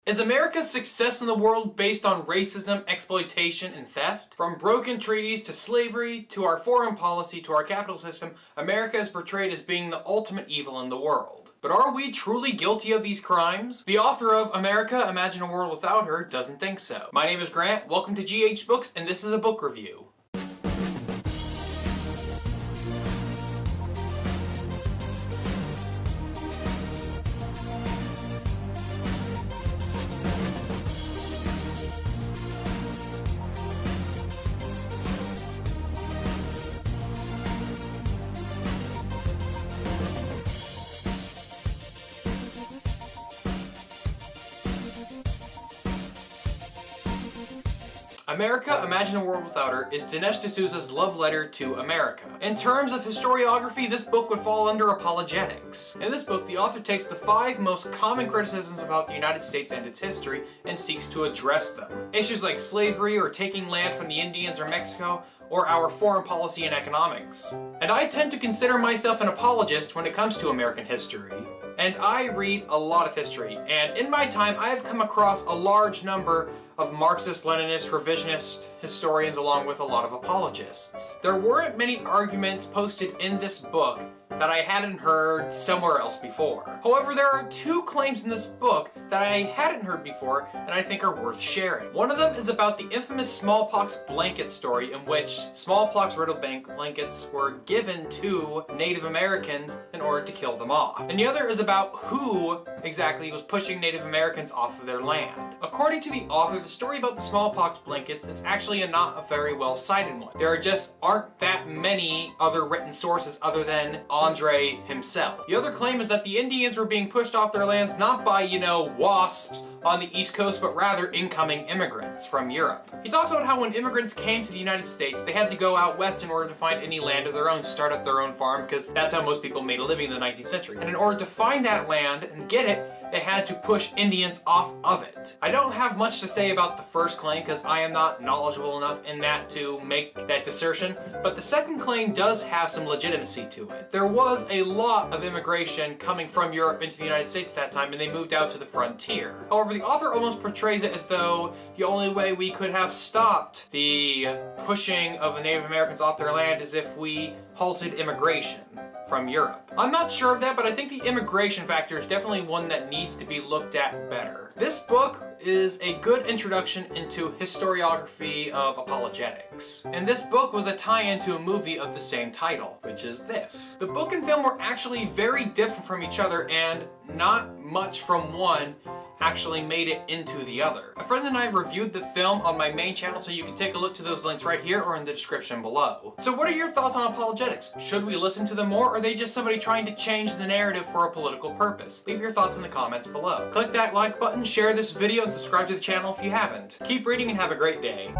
Is America's success in the world based on racism, exploitation, and theft? From broken treaties to slavery, to our foreign policy, to our capital system, America is portrayed as being the ultimate evil in the world. But are we truly guilty of these crimes? The author of America, Imagine a World Without Her doesn't think so. My name is Grant, welcome to GH Books, and this is a book review. America, Imagine a World Without Her is Dinesh D'Souza's love letter to America. In terms of historiography, this book would fall under apologetics. In this book, the author takes the 5 most common criticisms about the United States and its history and seeks to address them. Issues like slavery or taking land from the Indians or Mexico, or our foreign policy and economics. And I tend to consider myself an apologist when it comes to American history. And I read a lot of history, and in my time I have come across a large number of Marxist, Leninist, revisionist historians along with a lot of apologists. There weren't many arguments posted in this book that I hadn't heard somewhere else before. However, there are 2 claims in this book that I hadn't heard before and I think are worth sharing. One of them is about the infamous smallpox blanket story in which smallpox riddled blankets were given to Native Americans in order to kill them off. And the other is about who exactly was pushing Native Americans off of their land. According to the author, the story about the smallpox blankets is actually not a very well cited one. There just aren't that many other written sources other than Andre himself. The other claim is that the Indians were being pushed off their lands not by, wasps on the East Coast, but rather incoming immigrants from Europe. He talks about how when immigrants came to the United States, they had to go out west in order to find any land of their own, start up their own farm, because that's how most people made a living in the 19th century. And in order to find that land and get it, they had to push Indians off of it. I don't have much to say about the first claim because I am not knowledgeable enough in that to make that assertion, but the second claim does have some legitimacy to it. There was a lot of immigration coming from Europe into the United States at that time, and they moved out to the frontier. However, the author almost portrays it as though the only way we could have stopped the pushing of the Native Americans off their land is if we halted immigration from Europe. I'm not sure of that, but I think the immigration factor is definitely one that needs to be looked at better. This book is a good introduction into historiography of apologetics. And this book was a tie-in to a movie of the same title, which is this. The book and film were actually very different from each other, and not much from one actually made it into the other. A friend and I reviewed the film on my main channel, so you can take a look to those links right here or in the description below. So what are your thoughts on apologetics? Should we listen to them more, or are they just somebody trying to change the narrative for a political purpose? Leave your thoughts in the comments below. Click that like button, share this video, and subscribe to the channel if you haven't. Keep reading and have a great day.